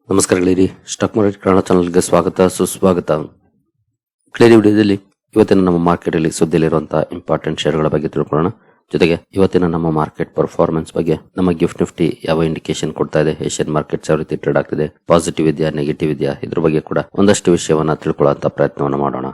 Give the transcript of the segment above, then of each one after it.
ನಮಸ್ಕಾರಗಳಿರಿ. Stock market Kannada ಚಾನಲ್ಗೆ ಸ್ವಾಗತ ಸುಸ್ವಾಗತ. ಕ್ಲಿಯರ್ ವಿಡಿಯೋದಲ್ಲಿ ಇವತ್ತಿನ ನಮ್ಮ ಮಾರ್ಕೆಟ್ ಅಲ್ಲಿ ಸುದ್ದಿಯಲ್ಲಿರುವಂತಹ ಇಂಪಾರ್ಟೆಂಟ್ ಶೇರ್ಗಳ ಬಗ್ಗೆ ತಿಳ್ಕೊಳ್ಳೋಣ. ಜೊತೆಗೆ ಇವತ್ತಿನ ನಮ್ಮ ಮಾರ್ಕೆಟ್ ಪರ್ಫಾರ್ಮೆನ್ಸ್ ಬಗ್ಗೆ ನಮ್ಮ ಗಿಫ್ಟ್ ನಿಫ್ಟಿ ಯಾವ ಇಂಡಿಕೇಶನ್ ಕೊಡ್ತಾ ಇದೆ, ಏಷ್ಯನ್ ಮಾರ್ಕೆಟ್ಸ್ ಯಾವ ರೀತಿ ಟ್ರೇಡ್ ಆಗ್ತಿದೆ, ಪಾಸಿಟಿವ್ ಇದೆಯಾ ನೆಗೆಟಿವ್ ಇದೆಯಾ, ಇದ್ರ ಬಗ್ಗೆ ಕೂಡ ಒಂದಷ್ಟು ವಿಷಯವನ್ನ ತಿಳ್ಕೊಳ್ಳುವಂತ ಪ್ರಯತ್ನವನ್ನು ಮಾಡೋಣ.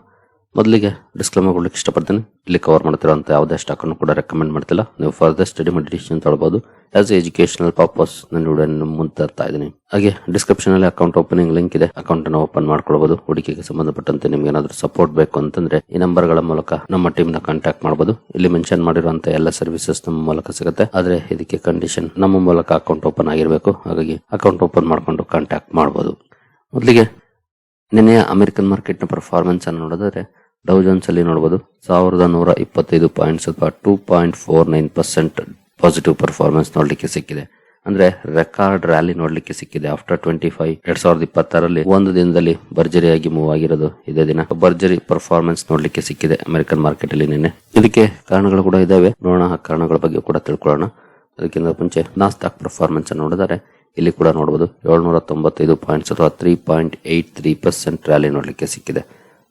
ಮೊದಲಿಗೆ ಡಿಸ್ಕ್ಲೇಮರ್ ಕೊಡ್ಲಿಕ್ಕೆ ಇಷ್ಟಪಡ್ತೀನಿ. ಇಲ್ಲಿ ಕವರ್ ಮಾಡ್ತಿರುವಂತ ಯಾವುದೇ ಸ್ಟಾಕ್ ಅನ್ನು ಕೂಡ ರೆಕಮೆಂಡ್ ಮಾಡ್ತಿಲ್ಲ. ನೀವು ಫರ್ದರ್ ಸ್ಟಡಿ ಮಾಡಿ ಡಿಸಿಷನ್ ತಗೊಳ್ಬಹುದು. ಆಸ್ ಎಜುಕೇಶನಲ್ ಪರ್ಪಸ್ ನಾನು ವಿಡಿಯೋ ಮುಂದುವರ್ತಾ ಇದ್ದೀನಿ. ಹಾಗೆ ಡಿಸ್ಕ್ರಿಪ್ಷನ್ ಅಲ್ಲಿ ಅಕೌಂಟ್ ಓಪನಿಂಗ್ ಲಿಂಕ್ ಇದೆ, ಅಕೌಂಟ್ ಅನ್ನು ಓಪನ್ ಮಾಡ್ಕೊಳ್ಬಹುದು. ಹೂಡಿಕೆಗೆ ಸಂಬಂಧಪಟ್ಟಂತೆ ನಿಮ್ಗೆ ಏನಾದ್ರು ಸಪೋರ್ಟ್ ಬೇಕು ಅಂತಂದ್ರೆ ಈ ನಂಬರ್ ಗಳ ಮೂಲಕ ನಮ್ಮ ಟೀಮ್ ನ ಕಾಂಟ್ಯಾಕ್ಟ್ ಮಾಡಬಹುದು. ಇಲ್ಲಿ ಮೆನ್ಷನ್ ಮಾಡಿರುವಂತ ಎಲ್ಲ ಸರ್ವಿಸಸ್ ನಮ್ಮ ಮೂಲಕ ಸಿಗುತ್ತೆ. ಆದ್ರೆ ಇದಕ್ಕೆ ಕಂಡೀಷನ್ ನಮ್ಮ ಮೂಲಕ ಅಕೌಂಟ್ ಓಪನ್ ಆಗಿರಬೇಕು. ಹಾಗಾಗಿ ಅಕೌಂಟ್ ಓಪನ್ ಮಾಡ್ಕೊಂಡು ಕಾಂಟ್ಯಾಕ್ಟ್ ಮಾಡಬಹುದು. ಮೊದಲಿಗೆ ನಿನ್ನೆಯ ಅಮೆರಿಕನ್ ಮಾರ್ಕೆಟ್ ನ ಪರ್ಫಾರ್ಮೆನ್ಸ್ ಅನ್ನು ನೋಡಿದ್ರೆ ಡೌ ಜೋನ್ಸ್ ಅಲ್ಲಿ ನೋಡಬಹುದು 1125 ಪಾಯಿಂಟ್ಸ್ ಅಥವಾ 2.49% ಪಾಸಿಟಿವ್ ಪರ್ಫಾರ್ಮೆನ್ಸ್ ನೋಡ್ಲಿಕ್ಕೆ ಸಿಕ್ಕಿದೆ. ಅಂದ್ರೆ ರೆಕಾರ್ಡ್ ರ್ಯಾಲಿ ನೋಡ್ಲಿಕ್ಕೆ ಸಿಕ್ಕಿದೆ. ಆಫ್ಟರ್ 2026 ಒಂದು ದಿನದಲ್ಲಿ ಭರ್ಜರಿಯಾಗಿ ಮೂವ್ ಆಗಿರೋದು ಇದೇ ದಿನ. ಭರ್ಜರಿ ಪರ್ಫಾರ್ಮೆನ್ಸ್ ನೋಡ್ಲಿಕ್ಕೆ ಸಿಕ್ಕಿದೆ ಅಮೆರಿಕನ್ ಮಾರ್ಕೆಟ್ ಅಲ್ಲಿ ನಿನ್ನೆ. ಇದಕ್ಕೆ ಕಾರಣಗಳು ಕೂಡ ಇದಾವೆ, ನೋಡೋಣ. ಆ ಕಾರಣಗಳ ಬಗ್ಗೆ ಕೂಡ ತಿಳ್ಕೊಳ್ಳೋಣ. ಅದಕ್ಕಿಂತ ಮುಂಚೆ ನಾಸ್ಡಾಕ್ ಪರ್ಫಾರ್ಮೆನ್ಸ್ ಅನ್ನು ನೋಡಿದರೆ ಇಲ್ಲಿ ಕೂಡ ನೋಡಬಹುದು 795 ಪಾಯಿಂಟ್ಸ್ ಅಥವಾ 3.83% ರ್ಯಾಲಿ ನೋಡ್ಲಿಕ್ಕೆ ಸಿಕ್ಕಿದೆ.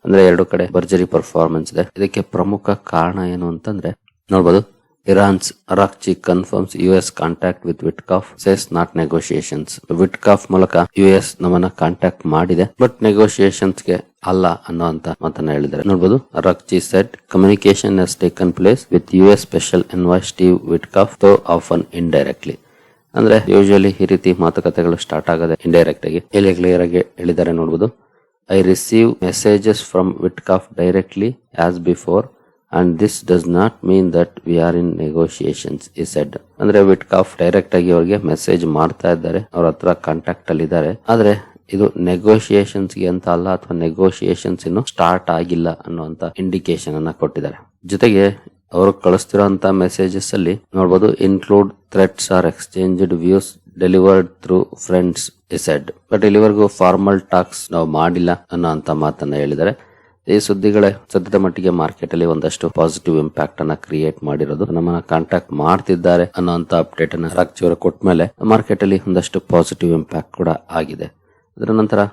ಅಂದ್ರೆ ಎರಡು ಕಡೆ ಭರ್ಜರಿ ಪರ್ಫಾರ್ಮೆನ್ಸ್ ಇದೆ. ಇದಕ್ಕೆ ಪ್ರಮುಖ ಕಾರಣ ಏನು ಅಂತಂದ್ರೆ ನೋಡಬಹುದು, Iran's Araghchi confirms US contact with Witkoff says not negotiations. Witkoff ಮೂಲಕ US ನಮ್ಮನ್ನ ಕಾಂಟ್ಯಾಕ್ಟ್ ಮಾಡಿದೆ, ಬಟ್ ನೆಗೋಷಿಯೇಷನ್ಸ್ ಗೆ ಅಲ್ಲ ಅನ್ನುವಂತ ಮಾತನ್ನ ಹೇಳಿದ್ದಾರೆ. ನೋಡಬಹುದು, Araghchi said communication has taken place with US special envoy Steve Witkoff though often indirectly. ಅಂದ್ರೆ ಯೂಶುವಲಿ ಈ ರೀತಿ ಮಾತುಕತೆಗಳು ಸ್ಟಾರ್ಟ್ ಆಗದೆ ಇಂಡೈರೆಕ್ಟ್ ಆಗಿ. ಇಲ್ಲಿ ಕ್ಲಿಯರ್ ಆಗಿ ಹೇಳಿದ್ದಾರೆ ನೋಡಬಹುದು. I receive messages from Witkoff directly as before and this does not mean that we are in negotiations, he said. ಅಂದ್ರೆ ವಿಟ್ಕಾಫ್ ಡೈರೆಕ್ಟ್ ಆಗಿ ಅವರಿಗೆ ಮೆಸೇಜ್ ಮಾಡ್ತಾ ಇದ್ದಾರೆ, ಅವ್ರ ಹತ್ರ ಕಾಂಟ್ಯಾಕ್ಟ್ ಅಲ್ಲಿ ಇದ್ದಾರೆ. ಆದ್ರೆ ಇದು ನೆಗೋಷಿಯೇಷನ್ಸ್ ಗೆ ಅಂತ ಅಲ್ಲ, ಅಥವಾ ನೆಗೋಷಿಯೇಷನ್ಸ್ ಇನ್ನು ಸ್ಟಾರ್ಟ್ ಆಗಿಲ್ಲ ಅನ್ನುವಂತ ಇಂಡಿಕೇಶನ್ ಅನ್ನ ಕೊಟ್ಟಿದ್ದಾರೆ. ಜೊತೆಗೆ ಅವರು ಕಳಿಸ್ತಿರೋಂತ ಮೆಸೇಜಸ್ ಅಲ್ಲಿ ನೋಡಬಹುದು, include threats or exchanged views delivered through friends said. But ಇಲ್ಲಿವರೆಗೂ ಫಾರ್ಮಲ್ ಟಾಕ್ಸ್ ನಾವು ಮಾಡಿಲ್ಲ ಅನ್ನೋ ಅಂತ ಮಾತನ್ನ ಹೇಳಿದ್ದಾರೆ. ಈ ಸುದ್ದಿಗಳೇ ಸದ್ಯದ ಮಟ್ಟಿಗೆ ಮಾರ್ಕೆಟ್ ಅಲ್ಲಿ ಒಂದಷ್ಟು ಪಾಸಿಟಿವ್ ಇಂಪ್ಯಾಕ್ಟ್ ಅನ್ನ ಕ್ರಿಯೇಟ್ ಮಾಡಿರೋದು. ನಮ್ಮನ್ನ ಕಾಂಟ್ಯಾಕ್ಟ್ ಮಾಡ್ತಿದ್ದಾರೆ ಅನ್ನೋಂತ ಅಪ್ಡೇಟ್ ಅನ್ನ ರಾಜ್ಯವರು ಕೊಟ್ಟ ಮೇಲೆ ಮಾರ್ಕೆಟ್ ಅಲ್ಲಿ ಒಂದಷ್ಟು ಪಾಸಿಟಿವ್ ಇಂಪ್ಯಾಕ್ಟ್ ಕೂಡ ಆಗಿದೆ. ಅದರ ನಂತರ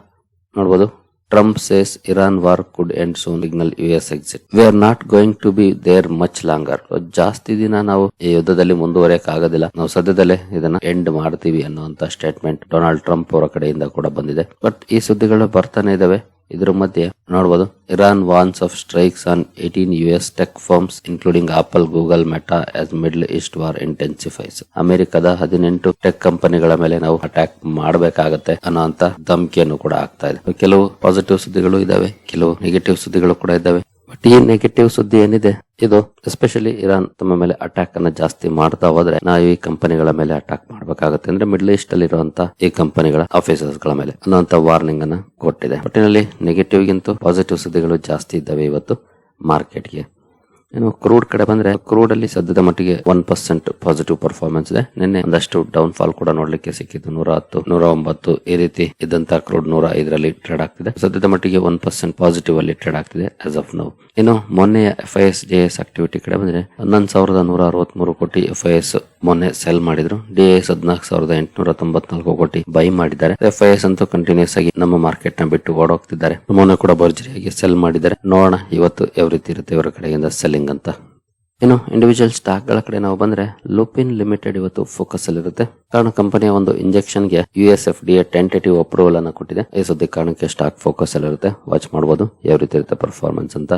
ನೋಡಬಹುದು, Trump says Iran war could end soon, signal US exit. We are not going to be there much longer. ಜಾಸ್ತಿ ದಿನ ನಾವು ಈ ಯುದ್ಧದಲ್ಲಿ ಮುಂದುವರಿಯಕ್ ಆಗೋದಿಲ್ಲ, ನಾವು ಸದ್ಯದಲ್ಲೇ ಇದನ್ನ ಎಂಡ್ ಮಾಡ್ತೀವಿ ಅನ್ನುವಂತ ಸ್ಟೇಟ್ಮೆಂಟ್ ಡೊನಾಲ್ಡ್ ಟ್ರಂಪ್ ಅವರ ಕಡೆಯಿಂದ ಕೂಡ ಬಂದಿದೆ. ಬಟ್ ಈ ಸುದ್ದಿಗಳು ಬರ್ತಾನೆ ಇದಾವೆ. ಇದ್ರ ಮಧ್ಯೆ ನೋಡಬಹುದು, Iran warns of strikes on 18 US tech firms including Apple, Google, Meta as middle east war intensifies. ಅಮೆರಿಕದ 18 ಟೆಕ್ ಕಂಪನಿಗಳ ಮೇಲೆ ನಾವು ಅಟ್ಯಾಕ್ ಮಾಡಬೇಕಾಗತ್ತೆ ಅನ್ನೋಂತ ಧಮಕಿಯನ್ನು ಕೂಡ ಆಗ್ತಾ ಇದೆ. ಕೆಲವು ಪಾಸಿಟಿವ್ ಸುದ್ದಿಗಳು ಇದಾವೆ, ಕೆಲವು ನೆಗೆಟಿವ್ ಸುದ್ದಿಗಳು ಕೂಡ ಇದಾವೆ. ಬಟ್ ಈ ನೆಗೆಟಿವ್ ಸುದ್ದಿ ಏನಿದೆ, ಇದು ಎಸ್ಪೆಷಲಿ ಇರಾನ್ ತಮ್ಮ ಮೇಲೆ ಅಟ್ಯಾಕ್ ಅನ್ನ ಜಾಸ್ತಿ ಮಾಡ್ತಾ ಹೋದ್ರೆ ನಾವು ಈ ಕಂಪನಿಗಳ ಮೇಲೆ ಅಟ್ಯಾಕ್ ಮಾಡಬೇಕಾಗುತ್ತೆ. ಅಂದ್ರೆ ಮಿಡ್ಲ್ ಈಸ್ಟ್ ಅಲ್ಲಿ ಇರುವಂತಹ ಈ ಕಂಪನಿಗಳ ಆಫೀಸರ್ಸ್ ಗಳ ಮೇಲೆ ಅನ್ನೋಂತ ವಾರ್ನಿಂಗ್ ಅನ್ನ ಕೊಟ್ಟಿದೆ. ಒಟ್ಟಿನಲ್ಲಿ ನೆಗೆಟಿವ್ ಗಿಂತ ಪಾಸಿಟಿವ್ ಸುದ್ದಿಗಳು ಜಾಸ್ತಿ ಇದ್ದಾವೆ ಇವತ್ತು ಮಾರ್ಕೆಟ್ಗೆ. ಇನ್ನು ಕ್ರೂಡ್ ಕಡೆ ಬಂದ್ರೆ, ಕ್ರೂಡ್ ಅಲ್ಲಿ ಸದ್ಯದ ಮಟ್ಟಿಗೆ 1% ಪಾಸಿಟಿವ್ ಪರ್ಫಾರ್ಮೆನ್ಸ್ ಇದೆ. ನಿನ್ನೆ ಒಂದಷ್ಟು ಡೌನ್ ಫಾಲ್ ಕೂಡ ನೋಡ್ಲಿಕ್ಕೆ ಸಿಕ್ಕಿದ್ದು. 110, 109 ಈ ರೀತಿ ಇದ್ದಂತ ಕ್ರೂಡ್ 105ರಲ್ಲಿ ಟ್ರೇಡ್ ಆಗ್ತಿದೆ. ಸದ್ಯದ ಮಟ್ಟಿಗೆ 1% ಪಾಸಿಟಿವ್ ಅಲ್ಲಿ ಟ್ರೇಡ್ ಆಗ್ತಿದೆ ಆಸ್ ಆಫ್ ನೌ. ಇನ್ನು ಮೊನ್ನೆಯ FIS-JS ಆಕ್ಟಿವಿಟಿ ಕಡೆ ಬಂದ್ರೆ 11,163 ಕೋಟಿ FIS ಮೊನ್ನೆ ಸೆಲ್ ಮಾಡಿದ್ರು. DIS 14,894 ಕೋಟಿ ಬೈ ಮಾಡಿದ್ದಾರೆ. FIS ಅಂತೂ ಕಂಟಿನ್ಯೂಸ್ ಆಗಿ ನಮ್ಮ ಮಾರ್ಕೆಟ್ ನ ಬಿಟ್ಟು ಓಡೋಗ್ತಿದ್ದಾರೆ. ಮೊನ್ನೆ ಕೂಡ ಭರ್ಜರಿಯಾಗಿ ಸೆಲ್ ಮಾಡಿದ್ದಾರೆ. ನೋಡೋಣ ಇವತ್ತು ಯಾವ ರೀತಿ ಇರುತ್ತೆ ಇವರ ಕಡೆಯಿಂದ ಸೆಲ್ಲಿಂಗ್ ಅಂತ. ಇನ್ನು ಇಂಡಿವಿಜುವಲ್ ಸ್ಟಾಕ್ ಗಳ ಕಡೆ ನಾವು ಬಂದ್ರೆ, ಲೂಪಿನ್ ಲಿಮಿಟೆಡ್ ಇವತ್ತು ಫೋಕಸ್ ಅಲ್ಲಿ ಇರುತ್ತೆ. ಕಾರಣ ಕಂಪನಿಯ ಒಂದು ಇಂಜೆಕ್ಷನ್ ಗೆ US FDA ಟೆಂಟೇಟಿವ್ ಅಪ್ರೂವಲ್ ಅನ್ನ ಕೊಟ್ಟಿದೆ. ಈ ಸುದ್ದಿ ಕಾರಣಕ್ಕೆ ಸ್ಟಾಕ್ ಫೋಕಸ್ ಅಲ್ಲಿ ಇರುತ್ತೆ. ವಾಚ್ ಮಾಡಬಹುದು ಯಾವ ರೀತಿ ಇರುತ್ತೆ ಪರ್ಫಾರ್ಮೆನ್ಸ್ ಅಂತ.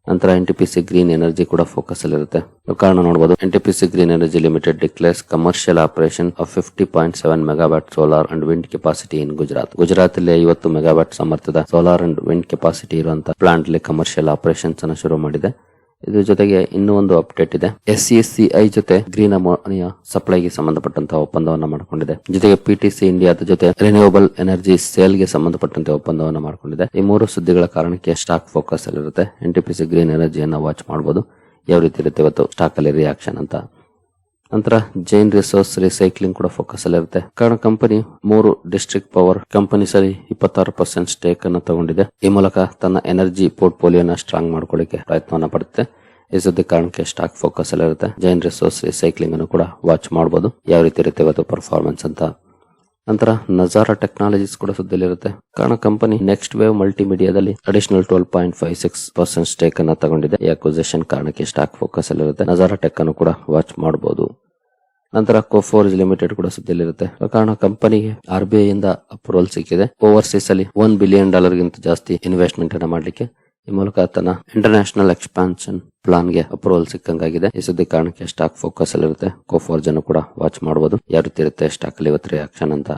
ನಂತರ NTPC ಗ್ರೀನ್ ಎನರ್ಜಿ ಕೂಡ ಫೋಕಸ್ ಅಲ್ಲಿ ಇರುತ್ತೆ. ಕಾರಣ ನೋಡಬಹುದು, NTPC green energy limited declares commercial operation of 50.7 megawatt solar and wind capacity in Gujarat. Gujarat ಅಲ್ಲಿ 50 ಮೆಗಾವ್ಯಾಟ್ ಸಾಮರ್ಥ್ಯದ ಸೋಲಾರ್ ಅಂಡ್ ವಿಂಡ್ ಕೆಪಾಸಿಟಿ ಇರುವಂತಹ ಪ್ಲಾಂಟ್ ಅಲ್ಲಿ ಕಮರ್ಷಿಯಲ್ ಆಪರೇಷನ್ಸ್ ಅನ್ನು ಶುರು ಮಾಡಿದೆ. ಇದ್ರ ಜೊತೆಗೆ ಇನ್ನೂ ಒಂದು ಅಪ್ಡೇಟ್ ಇದೆ. SCCI ಜೊತೆ ಗ್ರೀನ್ ಅಮೋನಿಯಾ ಸಪ್ಲೈಗೆ ಸಂಬಂಧಪಟ್ಟಂತಹ ಒಪ್ಪಂದವನ್ನ ಮಾಡಿಕೊಂಡಿದೆ. ಜೊತೆಗೆ PTC ಇಂಡಿಯಾದ ಜೊತೆ ರಿನ್ಯೂವಬಲ್ ಎನರ್ಜಿ ಸೇಲ್ ಗೆ ಸಂಬಂಧಪಟ್ಟಂತೆ ಒಪ್ಪಂದವನ್ನ ಮಾಡಿಕೊಂಡಿದೆ. ಈ ಮೂರು ಸುದ್ದಿಗಳ ಕಾರಣಕ್ಕೆ ಸ್ಟಾಕ್ ಫೋಕಸ್ ಅಲ್ಲಿರುತ್ತೆ. NTPC ಗ್ರೀನ್ ಎನರ್ಜಿಯನ್ನ ವಾಚ್ ಮಾಡಬಹುದು ಯಾವ ರೀತಿ ಇರುತ್ತೆ ಇವತ್ತು ಸ್ಟಾಕ್ ಅಲ್ಲಿ ರಿಯಾಕ್ಷನ್ ಅಂತ. ನಂತರ ಜೈನ್ ರಿಸೋರ್ಸ್ ರಿಸೈಕ್ಲಿಂಗ್ ಕೂಡ ಫೋಕಸ್ ಅಲ್ಲಿ ಇರುತ್ತೆ. ಕಾರಣ ಕಂಪನಿ 3 ಡಿಸ್ಟ್ರಿಕ್ಟ್ ಪವರ್ ಕಂಪನೀಸ್ ಅಲ್ಲಿ 26% ಸ್ಟೇಕ್ ಅನ್ನು ತಗೊಂಡಿದೆ. ಈ ಮೂಲಕ ತನ್ನ ಎನರ್ಜಿ ಪೋರ್ಟ್ಫೋಲಿಯೋನ ಸ್ಟ್ರಾಂಗ್ ಮಾಡ್ಕೊಳ್ಳಿಕ್ಕೆ ಪ್ರಯತ್ನವನ್ನ ಪಡುತ್ತೆ. ಈ ಸುದ್ದಿ ಕಾರಣಕ್ಕೆ ಸ್ಟಾಕ್ ಫೋಕಸ್ ಅಲ್ಲಿ ಇರುತ್ತೆ. ಜೈನ್ ರಿಸೋರ್ಸ್ ರಿಸೈಕ್ಲಿಂಗ್ ಅನ್ನು ಕೂಡ ವಾಚ್ ಮಾಡಬಹುದು ಯಾವ ರೀತಿ ಇರುತ್ತೆ ಇವತ್ತು ಪರ್ಫಾರ್ಮೆನ್ಸ್ ಅಂತ. ನಂತರ ನಜಾರಾ ಟೆಕ್ನಾಲಜೀಸ್ ಕೂಡ ಸುದ್ದಿಲಿರುತ್ತೆ. ಕಾರಣ ಕಂಪನಿ ನೆಕ್ಸ್ಟ್ ವೇವ್ ಮಲ್ಟಿಮೀಡಿಯಾದಲ್ಲಿ ಅಡಿಷನಲ್ 12.56% ಸ್ಟೇಕ್ ಅನ್ನ ತಗೊಂಡಿದೆ. ಈ ಅಕ್ವಿಸಿಷನ್ ಕಾರಣಕ್ಕೆ ಸ್ಟಾಕ್ ಫೋಕಸ್ ಅಲ್ಲಿರುತ್ತೆ. ನಜಾರಾ ಟೆಕ್ ಅನ್ನು ಕೂಡ ವಾಚ್ ಮಾಡಬಹುದು. ನಂತರ ಕೋಫೋರ್ಜ್ ಲಿಮಿಟೆಡ್ ಕೂಡ ಸುದ್ದಿಲಿರುತ್ತೆ. ಕಾರಣ ಕಂಪನಿಗೆ RBI ಇಂದ ಅಪ್ರೂವಲ್ ಸಿಕ್ಕಿದೆ. ಓವರ್ಸೀಸ್ ಅಲ್ಲಿ $1 ಬಿಲಿಯನ್ ಗಿಂತ ಜಾಸ್ತಿ ಇನ್ವೆಸ್ಟ್ಮೆಂಟ್ ಅನ್ನ ಮಾಡ್ಲಿಕ್ಕೆ. ಈ ಮೂಲಕ ತನ್ನ ಇಂಟರ್ನ್ಯಾಷನಲ್ ಎಕ್ಸ್ಪಾನ್ಷನ್ ಪ್ಲಾನ್ ಗೆ ಅಪ್ರೂವಲ್ ಸಿಕ್ಕಂಗಾಗಿದೆ. ಈ ಸುದ್ದಿ ಕಾರಣಕ್ಕೆ ಸ್ಟಾಕ್ ಫೋಕಸ್ ಅಲ್ಲಿರುತ್ತೆ. ಕೋಫೋರ್ಜ್ ಅನ್ನು ಕೂಡ ವಾಚ್ ಮಾಡಬಹುದು. ಯಾವ ರೀತಿ ಇರುತ್ತೆ ಸ್ಟಾಕ್ ಅಲ್ಲಿ ಇವತ್ತು ರಿಯಾಕ್ಷನ್ ಅಂತ.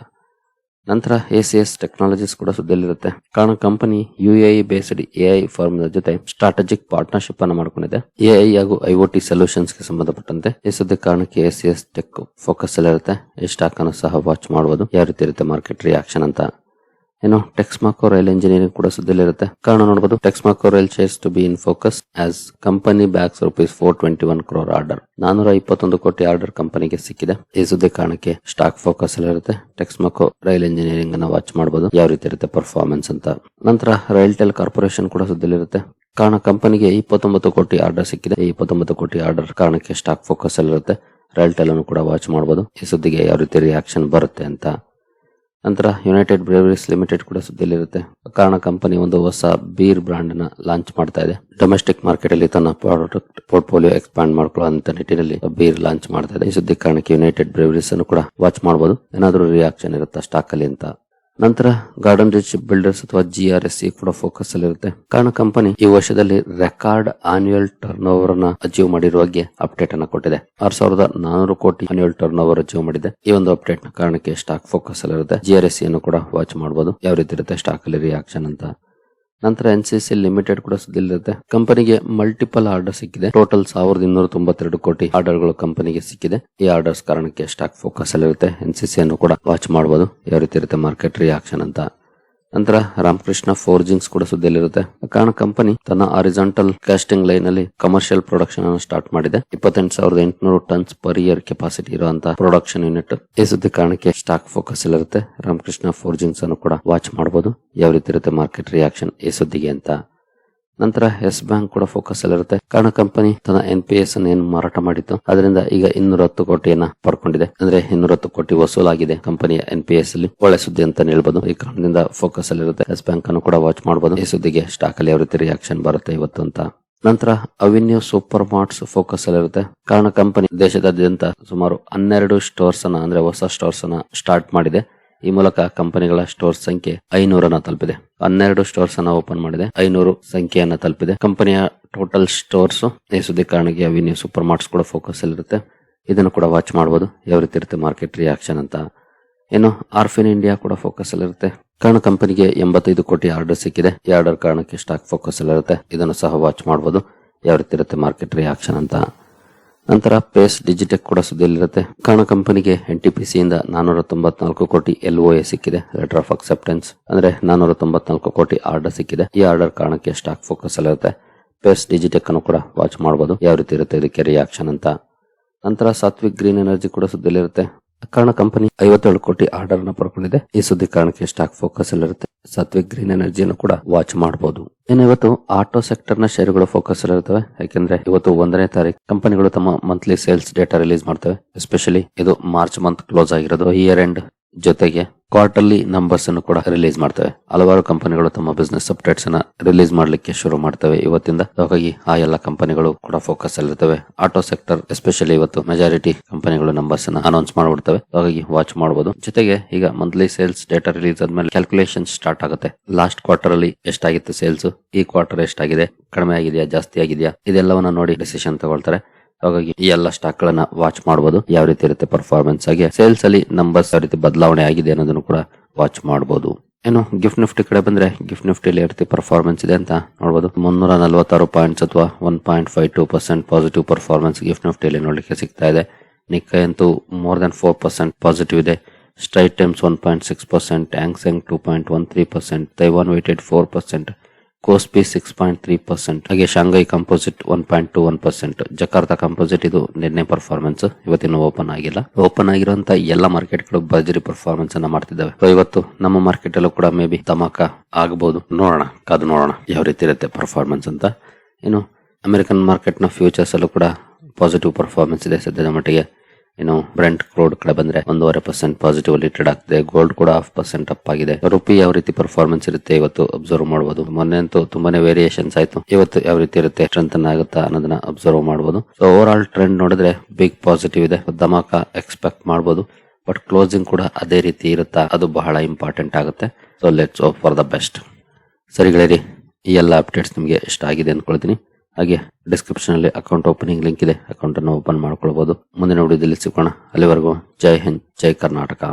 ನಂತರ ACS ಟೆಕ್ನಾಲಜೀಸ್ ಕೂಡ ಸುದ್ದಿಯಲ್ಲಿರುತ್ತೆ. ಕಾರಣ company UAE based AI firm ಜೊತೆ ಸ್ಟ್ರಾಟಜಿಕ್ ಪಾರ್ಟ್ನರ್ಶಿಪ್ ಅನ್ನು ಮಾಡಿಕೊಂಡಿದೆ. AI ಹಾಗೂ IoT ಸೊಲ್ಯೂಷನ್ಸ್ ಗೆ ಸಂಬಂಧಪಟ್ಟಂತೆ. ಈ ಸುದ್ದಿ ಕಾರಣಕ್ಕೆ ACS ಟೆಕ್ ಫೋಕಸ್ ಅಲ್ಲಿರುತ್ತೆ. ಈ ಸ್ಟಾಕ್ ಅನ್ನು ಸಹ ವಾಚ್ ಮಾಡಬಹುದು. ಯಾವ ರೀತಿ ಇರುತ್ತೆ ಮಾರ್ಕೆಟ್ ರಿಯಾಕ್ಷನ್ ಅಂತ. ಇನ್ನು ಟೆಕ್ಸ್ಮಾಕೋ ರೈಲ್ ಇಂಜಿನಿಯರಿಂಗ್ ಕೂಡ ಸುದ್ದಿಯಲ್ಲಿರುತ್ತೆ. ಕಾರಣ ನೋಡಬಹುದು, Texmaco rail shares to be in focus as company bags ₹421 crore order. 421 ಕೋಟಿ ಆರ್ಡರ್ ಕಂಪನಿಗೆ ಸಿಕ್ಕಿದೆ. ಈ ಸುದ್ದಿ ಕಾರಣಕ್ಕೆ ಸ್ಟಾಕ್ ಫೋಕಸ್ ಅಲ್ಲಿರುತ್ತೆ. ಟೆಕ್ಸ್ಮಾಕೋ ರೈಲ್ ಇಂಜಿನಿಯರಿಂಗ್ ಅನ್ನ ವಾಚ್ ಮಾಡಬಹುದು. ಯಾವ ರೀತಿ ಇರುತ್ತೆ ಪರ್ಫಾರ್ಮೆನ್ಸ್ ಅಂತ. ನಂತರ ರೈಲ್ಟೆಲ್ ಕಾರ್ಪೊರೇಷನ್ ಕೂಡ ಸುದ್ದಿಯಲ್ಲಿರುತ್ತೆ. ಕಾರಣ ಕಂಪನಿಗೆ 29 ಕೋಟಿ ಆರ್ಡರ್ ಸಿಕ್ಕಿದೆ. ಈ 29 ಕೋಟಿ ಆರ್ಡರ್ ಕಾರಣಕ್ಕೆ ಸ್ಟಾಕ್ ಫೋಕಸ್ ಅಲ್ಲಿರುತ್ತೆ. ರೈಲ್ಟೆಲ್ ಅನ್ನು ಕೂಡ ವಾಚ್ ಮಾಡಬಹುದು. ಈ ಸುದ್ದಿಗೆ ಯಾವ ರೀತಿ ರಿಯಾಕ್ಷನ್ ಬರುತ್ತೆ ಅಂತ. ನಂತರ ಯುನೈಟೆಡ್ ಬ್ರೇವರೀಸ್ ಲಿಮಿಟೆಡ್ ಕೂಡ ಸುದ್ದಿಯಲ್ಲಿರುತ್ತೆ. ಕಾರಣ ಕಂಪನಿ ಒಂದು ಹೊಸ ಬೀರ್ ಬ್ರಾಂಡ್ ನ ಲಾಂಚ್ ಮಾಡ್ತಾ ಇದೆ. ಡೊಮೆಸ್ಟಿಕ್ ಮಾರ್ಕೆಟ್ ಅಲ್ಲಿ ತನ್ನ ಪ್ರಾಡಕ್ಟ್ ಪೋರ್ಟ್ಫೋಲಿಯೋ ಎಕ್ಸ್ಪಾಂಡ್ ಮಾಡ್ಕೊಳ್ಳುವಂತ ನಿಟ್ಟಿನಲ್ಲಿ ಬೀರ್ ಲಾಂಚ್ ಮಾಡ್ತಾ ಇದೆ. ಈ ಸುದ್ದಿ ಕಾರಣಕ್ಕೆ ಯುನೈಟೆಡ್ ಬ್ರೇವರೀಸ್ ಅನ್ನು ಕೂಡ ವಾಚ್ ಮಾಡಬಹುದು. ಏನಾದರೂ ರಿಯಾಕ್ಷನ್ ಇರುತ್ತಾ ಸ್ಟಾಕ್ ಅಲ್ಲಿ ಅಂತ. ನಂತರ ಗಾರ್ಡನ್ ರಿಚ್ ಬಿಲ್ಡರ್ಸ್ ಅಥವಾ GRSE ಕೂಡ ಫೋಕಸ್ ಅಲ್ಲಿರುತ್ತೆ. ಕಾರಣ ಕಂಪನಿ ಈ ವರ್ಷದಲ್ಲಿ ರೆಕಾರ್ಡ್ ಆನ್ಯುಯಲ್ ಟರ್ನ್ ಓವರ್ ನ ಅಚೀವ್ ಮಾಡಿರುವ ಬಗ್ಗೆ ಅಪ್ಡೇಟ್ ಅನ್ನ ಕೊಟ್ಟಿದೆ. 6,400 ಕೋಟಿ ಆನ್ಯುಯಲ್ ಟರ್ನ್ ಓವರ್ ಅಚೀವ್ ಮಾಡಿದೆ. ಈ ಒಂದು ಅಪ್ಡೇಟ್ ನ ಕಾರಣಕ್ಕೆ ಸ್ಟಾಕ್ ಫೋಕಸ್ ಅಲ್ಲಿರುತ್ತೆ. GRSE ಅನ್ನು ಕೂಡ ವಾಚ್ ಮಾಡಬಹುದು. ಯಾವ ರೀತಿ ಇರುತ್ತೆ ಸ್ಟಾಕ್ ಅಲ್ಲಿ ರಿಯಾಕ್ಷನ್ ಅಂತ. ನಂತರ NCC ಲಿಮಿಟೆಡ್ ಕೂಡ ಸುದ್ದಿಯಲ್ಲಿರುತ್ತೆ. ಕಂಪನಿಗೆ ಮಲ್ಟಿಪಲ್ ಆರ್ಡರ್ ಸಿಕ್ಕಿದೆ. ಟೋಟಲ್ 1,292 ಕೋಟಿ ಆರ್ಡರ್ಗಳು ಕಂಪನಿಗೆ ಸಿಕ್ಕಿದೆ. ಈ ಆರ್ಡರ್ಸ್ ಕಾರಣಕ್ಕೆ ಸ್ಟಾಕ್ ಫೋಕಸ್ ಅಲ್ಲಿರುತ್ತೆ. NCC ಅನ್ನು ಕೂಡ ವಾಚ್ ಮಾಡಬಹುದು. ಯಾವ ರೀತಿ ಇರುತ್ತೆ ಮಾರ್ಕೆಟ್ ರಿಯಾಕ್ಷನ್ ಅಂತ. ನಂತರ ರಾಮಕೃಷ್ಣ ಫೋರ್ಜಿಂಗ್ಸ್ ಕೂಡ ಸುದ್ದಿಯಲ್ಲಿರುತ್ತೆ. ಕಾರಣ ಕಂಪನಿ ತನ್ನ ಹಾರಿಜಾಂಟಲ್ ಕಾಸ್ಟಿಂಗ್ ಲೈನ್ ಅಲ್ಲಿ ಕಮರ್ಷಿಯಲ್ ಪ್ರೊಡಕ್ಷನ್ ಅನ್ನು ಸ್ಟಾರ್ಟ್ ಮಾಡಿದೆ. 28,800 ಟನ್ಸ್ ಪರ್ ಇಯರ್ ಕೆಪಾಸಿಟಿ ಇರುವಂತಹ ಪ್ರೊಡಕ್ಷನ್ ಯೂನಿಟ್. ಈ ಸುದ್ದಿ ಕಾರಣಕ್ಕೆ ಸ್ಟಾಕ್ ಫೋಕಸ್ ಅಲ್ಲಿರುತ್ತೆ. ರಾಮಕೃಷ್ಣ ಫೋರ್ಜಿಂಗ್ಸ್ ಅನ್ನು ಕೂಡ ವಾಚ್ ಮಾಡಬಹುದು. ಯಾವ ರೀತಿ ಇರುತ್ತೆ ಮಾರ್ಕೆಟ್ ರಿಯಾಕ್ಷನ್ ಈ ಸುದ್ದಿಗೆ ಅಂತ. ನಂತರ ಯೆಸ್ ಬ್ಯಾಂಕ್ ಕೂಡ ಫೋಕಸ್ ಅಲ್ಲಿರುತ್ತೆ. ಕಾರಣ ಕಂಪನಿ ತನ್ನ NPS ಅನ್ನು ಏನು ಮಾರಾಟ ಮಾಡಿತ್ತು ಅದರಿಂದ ಈಗ 210 ಕೋಟಿಯನ್ನ ಪಡ್ಕೊಂಡಿದೆ. ಅಂದ್ರೆ 210 ಕೋಟಿ ವಸೂಲಾಗಿದೆ ಕಂಪನಿಯ NPS ಅಲ್ಲಿ. ಒಳ್ಳೆ ಸುದ್ದಿ ಅಂತ ಹೇಳ್ಬೋದು. ಈ ಕಾರಣದಿಂದ ಫೋಕಸ್ ಅಲ್ಲಿರುತ್ತೆ. ಯೆಸ್ ಬ್ಯಾಂಕ್ ಅನ್ನು ಕೂಡ ವಾಚ್ ಮಾಡಬಹುದು. ಈ ಸುದ್ದಿಗೆ ಸ್ಟಾಕ್ ಅಲ್ಲಿ ಯಾವ ರೀತಿ ರಿಯಾಕ್ಷನ್ ಬರುತ್ತೆ ಇವತ್ತು ಅಂತ. ನಂತರ ಅವೆನ್ಯೂ ಸೂಪರ್ ಮಾರ್ಟ್ಸ್ ಫೋಕಸ್ ಅಲ್ಲಿರುತ್ತೆ. ಕಾರಣ ಕಂಪನಿ ದೇಶದಾದ್ಯಂತ ಸುಮಾರು 12 ಸ್ಟೋರ್ಸ್ ಅನ್ನ ಅಂದ್ರೆ ಹೊಸ ಸ್ಟೋರ್ಸ್ ಅನ್ನ ಸ್ಟಾರ್ಟ್ ಮಾಡಿದೆ. ಈ ಮೂಲಕ ಕಂಪನಿಗಳ ಸ್ಟೋರ್ಸ್ ಸಂಖ್ಯೆ 500 ತಲುಪಿದೆ. 12 ಸ್ಟೋರ್ಸ್ ಅನ್ನ ಓಪನ್ ಮಾಡಿದೆ. 500 ಸಂಖ್ಯೆಯನ್ನ ತಲುಪಿದೆ ಕಂಪನಿಯ ಟೋಟಲ್ ಸ್ಟೋರ್ಸ್. ಈ ಸುದ್ದಿ ಕಾರಣಕ್ಕೆ ಅವೆನ್ಯೂ ಸೂಪರ್ ಮಾರ್ಟ್ಸ್ ಕೂಡ ಫೋಕಸ್ ಅಲ್ಲಿರುತ್ತೆ. ಇದನ್ನು ಕೂಡ ವಾಚ್ ಮಾಡಬಹುದು. ಯಾವ ರೀತಿ ಇರುತ್ತೆ ಮಾರ್ಕೆಟ್ ರಿಯಾಕ್ಷನ್ ಅಂತ. ಇನ್ನು ಆರ್ಫಿನ್ ಇಂಡಿಯಾ ಕೂಡ ಫೋಕಸ್ ಅಲ್ಲಿರುತ್ತೆ. ಕಾರಣ ಕಂಪನಿಗೆ 85 ಕೋಟಿ ಆರ್ಡರ್ ಸಿಕ್ಕಿದೆ. ಈ ಆರ್ಡರ್ ಕಾರಣಕ್ಕೆ ಸ್ಟಾಕ್ ಫೋಕಸ್ ಅಲ್ಲಿರುತ್ತೆ. ಇದನ್ನು ಸಹ ವಾಚ್ ಮಾಡಬಹುದು. ಯಾವ ರೀತಿ ಇರುತ್ತೆ ಮಾರ್ಕೆಟ್ ರಿಯಾಕ್ಷನ್ ಅಂತ. ನಂತರ ಪೇಸ್ ಡಿಜಿಟೆಕ್ ಕೂಡ ಸುದ್ದಿಯಲ್ಲಿರುತ್ತೆ. ಕಾರಣ ಕಂಪನಿಗೆ NTPC ಇಂದ 494 ಕೋಟಿ LOA ಸಿಕ್ಕಿದೆ. ಲೆಟರ್ ಆಫ್ ಅಕ್ಸೆಪ್ಟೆನ್ಸ್ ಅಂದ್ರೆ 494 ಕೋಟಿ ಆರ್ಡರ್ ಸಿಕ್ಕಿದೆ. ಈ ಆರ್ಡರ್ ಕಾರಣಕ್ಕೆ ಸ್ಟಾಕ್ ಫೋಕಸ್ ಅಲ್ಲಿರುತ್ತೆ. ಪೇಸ್ ಡಿಜಿಟೆಕ್ ಅನ್ನು ಕೂಡ ವಾಚ್ ಮಾಡಬಹುದು. ಯಾವ ರೀತಿ ಇರುತ್ತೆ ಇದಕ್ಕೆ ರಿಯಾಕ್ಷನ್ ಅಂತ. ನಂತರ ಸಾತ್ವಿಕ್ ಗ್ರೀನ್ ಎನರ್ಜಿ ಕೂಡ ಸುದ್ದಿಯಲ್ಲಿರುತ್ತೆ. ಕಾರಣ ಕಂಪನಿ 57 ಕೋಟಿ ಆರ್ಡರ್ ನ ಪಡ್ಕೊಂಡಿದೆ. ಈ ಸುದ್ದಿ ಕಾರಣಕ್ಕೆ ಸ್ಟಾಕ್ ಫೋಕಸ್ ಅಲ್ಲಿರುತ್ತೆ. ಸಾತ್ವಿಕ್ ಗ್ರೀನ್ ಎನರ್ಜಿಯನ್ನು ಕೂಡ ವಾಚ್ ಮಾಡಬಹುದು. ಇನ್ನು ಇವತ್ತು ಆಟೋ ಸೆಕ್ಟರ್ ನ ಶೇರುಗಳು ಫೋಕಸ್ ಅಲ್ಲಿರುತ್ತವೆ. ಯಾಕೆಂದ್ರೆ ಇವತ್ತು 1ನೇ ತಾರೀಕು ಕಂಪನಿಗಳು ತಮ್ಮ ಮಂತ್ಲಿ ಸೇಲ್ಸ್ ಡೇಟಾ ರಿಲೀಸ್ ಮಾಡ್ತವೆ. ಎಸ್ಪೆಷಲಿ ಇದು ಮಾರ್ಚ್ ಮಂತ್ ಕ್ಲೋಸ್ ಆಗಿರೋದು. ಇಯರ್ ಎಂಡ್ ಜೊತೆಗೆ ಕ್ವಾರ್ಟರ್ಲಿ ನಂಬರ್ಸ್ ಅನ್ನು ಕೂಡ ರಿಲೀಸ್ ಮಾಡ್ತವೆ. ಹಲವಾರು ಕಂಪನಿಗಳು ತಮ್ಮ ಬಿಸ್ನೆಸ್ ಅಪ್ಡೇಟ್ಸ್ ಅನ್ನ ರಿಲೀಸ್ ಮಾಡ್ಲಿಕ್ಕೆ ಶುರು ಮಾಡ್ತವೆ ಇವತ್ತಿಂದ. ಹಾಗಾಗಿ ಆ ಎಲ್ಲ ಕಂಪನಿಗಳು ಕೂಡ ಫೋಕಸ್ ಅಲ್ಲಿರ್ತವೆ. ಆಟೋ ಸೆಕ್ಟರ್ ಎಸ್ಪೆಷಲಿ ಇವತ್ತು ಮೆಜಾರಿಟಿ ಕಂಪನಿಗಳು ನಂಬರ್ಸ್ ಅನ್ನ ಅನೌನ್ಸ್ ಮಾಡ್ಬಿಡ್ತವೆ. ಹಾಗಾಗಿ ವಾಚ್ ಮಾಡಬಹುದು. ಜೊತೆಗೆ ಈಗ ಮಂತ್ಲಿ ಸೇಲ್ಸ್ ಡೇಟಾ ರಿಲೀಸ್ ಆದ್ಮೇಲೆ ಕ್ಯಾಲ್ಕುಲೇಷನ್ ಸ್ಟಾರ್ಟ್ ಆಗುತ್ತೆ. ಲಾಸ್ಟ್ ಕ್ವಾರ್ಟರ್ ಅಲ್ಲಿ ಎಷ್ಟಾಗಿತ್ತು ಸೇಲ್ಸ್, ಈ ಕ್ವಾರ್ಟರ್ ಎಷ್ಟಾಗಿದೆ, ಕಡಿಮೆ ಆಗಿದೆಯಾ, ಜಾಸ್ತಿ ಆಗಿದೆಯಾ, ಇದೆಲ್ಲವನ್ನ ನೋಡಿ ಡಿಸಿಷನ್ ತಗೊಳ್ತಾರೆ. ಹಾಗಾಗಿ ಈ ಎಲ್ಲ ಸ್ಟಾಕ್ ಗಳನ್ನ ವಾಚ್ ಮಾಡಬಹುದು. ಯಾವ ರೀತಿ ಇರುತ್ತೆ ಪರ್ಫಾರ್ಮೆನ್ಸ್ ಆಗಿ ಸೇಲ್ಸ್ ಅಲ್ಲಿ ನಂಬರ್ಸ್ ಯಾವ ರೀತಿ ಬದಲಾವಣೆ ಆಗಿದೆ ಅನ್ನೋದನ್ನು ಕೂಡ ವಾಚ್ ಮಾಡಬಹುದು. ಏನು ಗಿಫ್ಟ್ ನಿಫ್ಟಿ ಕಡೆ ಬಂದ್ರೆ ಗಿಫ್ಟ್ ನಿಫ್ಟಿಲಿ ಯಾವ ರೀತಿ ಪರ್ಫಾರ್ಮೆನ್ಸ್ ಇದೆ ಅಂತ ನೋಡಬಹುದು. 346 ಪಾಯಿಂಟ್ಸ್ ಅಥವಾ 1.52% ಪಾಸಿಟಿವ್ ಪರ್ಫಾರ್ಮೆನ್ಸ್ ಗಿಫ್ಟ್ ನಿಫ್ಟಿಯಲ್ಲಿ ನೋಡ್ಲಿಕ್ಕೆ ಸಿಗ್ತಾ ಇದೆ. ನಿಕ್ಕೈ ಅಂತೂ ಮೋರ್ ದನ್ 4% ಪಾಸಿಟಿವ್ ಇದೆ. ಸ್ಟ್ರೈಟ್ ಟೈಮ್ಸ್ 1.6%, ಹ್ಯಾಂಗ್ಸೆಂಗ್ 2.13%, ತೈವಾನ್ ವೇಟೆಡ್ 4%, ಕೋಸ್ಪಿ 6.3%, ಹಾಗೆ ಶಾಂಘೈ ಕಂಪೋಸಿಟ್ 1.21%. ಜಕಾರ್ತಾ ಕಂಪೋಸಿಟ್ ಇದು ನಿನ್ನೆ ಪರ್ಫಾರ್ಮೆನ್ಸ್, ಇವತ್ತಿನ ಓಪನ್ ಆಗಿಲ್ಲ. ಓಪನ್ ಆಗಿರುವಂತ ಎಲ್ಲ ಮಾರ್ಕೆಟ್ ಗಳು ಭರ್ಜರಿ ಪರ್ಫಾರ್ಮೆನ್ಸ್ ಅನ್ನ ಮಾಡ್ತಿದ್ದಾವೆ. ಇವತ್ತು ನಮ್ಮ ಮಾರ್ಕೆಟ್ ಅಲ್ಲೂ ಕೂಡ ಮೇ ಬಿ ಧಮಾಕ ಆಗಬಹುದು. ನೋಡೋಣ, ಕಾದು ನೋಡೋಣ ಯಾವ ರೀತಿ ಇರುತ್ತೆ ಪರ್ಫಾರ್ಮೆನ್ಸ್ ಅಂತ. ಇನ್ನು ಅಮೆರಿಕನ್ ಮಾರ್ಕೆಟ್ ನ ಫ್ಯೂಚರ್ಸ್ ಅಲ್ಲೂ ಕೂಡ ಪಾಸಿಟಿವ್ ಪರ್ಫಾರ್ಮೆನ್ಸ್ ಇದೆ ಸದ್ಯದ ಮಟ್ಟಿಗೆ. ಇನ್ನು ಬ್ರೆಂಟ್ ಕ್ರೂಡ್ ಕಡೆ ಬಂದ್ರೆ 1.5% ಪಾಸಿಟಿವ್ ಅಲ್ಲಿ ಟ್ರೇಡ್ ಆಗ್ತಿದೆ. ಗೋಲ್ಡ್ ಕೂಡ 0.5% ಅಪ್ ಆಗಿದೆ. ರುಪಿ ಯಾವ ರೀತಿ ಪರ್ಫಾರ್ಮೆನ್ಸ್ ಇರುತ್ತೆ ಇವತ್ತು ಅಬ್ಸರ್ವ್ ಮಾಡಬಹುದು. ಮೊನ್ನೆ ಅಂತೂ ತುಂಬಾನೇ ವೇರಿಯೇಷನ್ಸ್ ಆಯ್ತು. ಇವತ್ತು ಯಾವ ರೀತಿ ಇರುತ್ತೆ, ಸ್ಟ್ರೆಂಥನ್ ಆಗುತ್ತಾ ಅನ್ನೋದನ್ನ ಅಬ್ಸರ್ವ್ ಮಾಡಬಹುದು. ಸೊ ಓವರ್ ಆಲ್ ಟ್ರೆಂಡ್ ನೋಡಿದ್ರೆ ಬಿಗ್ ಪಾಸಿಟಿವ್ ಇದೆ. ಧಮಾಕ ಎಕ್ಸ್ಪೆಕ್ಟ್ ಮಾಡಬಹುದು. ಬಟ್ ಕ್ಲೋಸಿಂಗ್ ಕೂಡ ಅದೇ ರೀತಿ ಇರುತ್ತಾ, ಅದು ಬಹಳ ಇಂಪಾರ್ಟೆಂಟ್ ಆಗುತ್ತೆ. So let's hope for the best. ಸರಿ ಗೆಳೆಯರಿ, ಈ ಎಲ್ಲ ಅಪ್ಡೇಟ್ಸ್ ನಿಮಗೆ ಇಷ್ಟ ಆಗಿದೆ ಅನ್ಕೊಳ್ತೀನಿ. ಹಾಗೆ ಡಿಸ್ಕ್ರಿಪ್ಷನ್ ಅಲ್ಲಿ ಅಕೌಂಟ್ ಓಪನಿಂಗ್ ಲಿಂಕ್ ಇದೆ, ಅಕೌಂಟ್ ಅನ್ನು ಓಪನ್ ಮಾಡ್ಕೊಳ್ಬಹುದು. ಮುಂದಿನ ವಿಡಿಯೋದಲ್ಲಿ ಸಿಗೋಣ. ಅಲ್ಲಿವರೆಗೂ ಜೈ ಹಿಂದ್, ಜೈ ಕರ್ನಾಟಕ.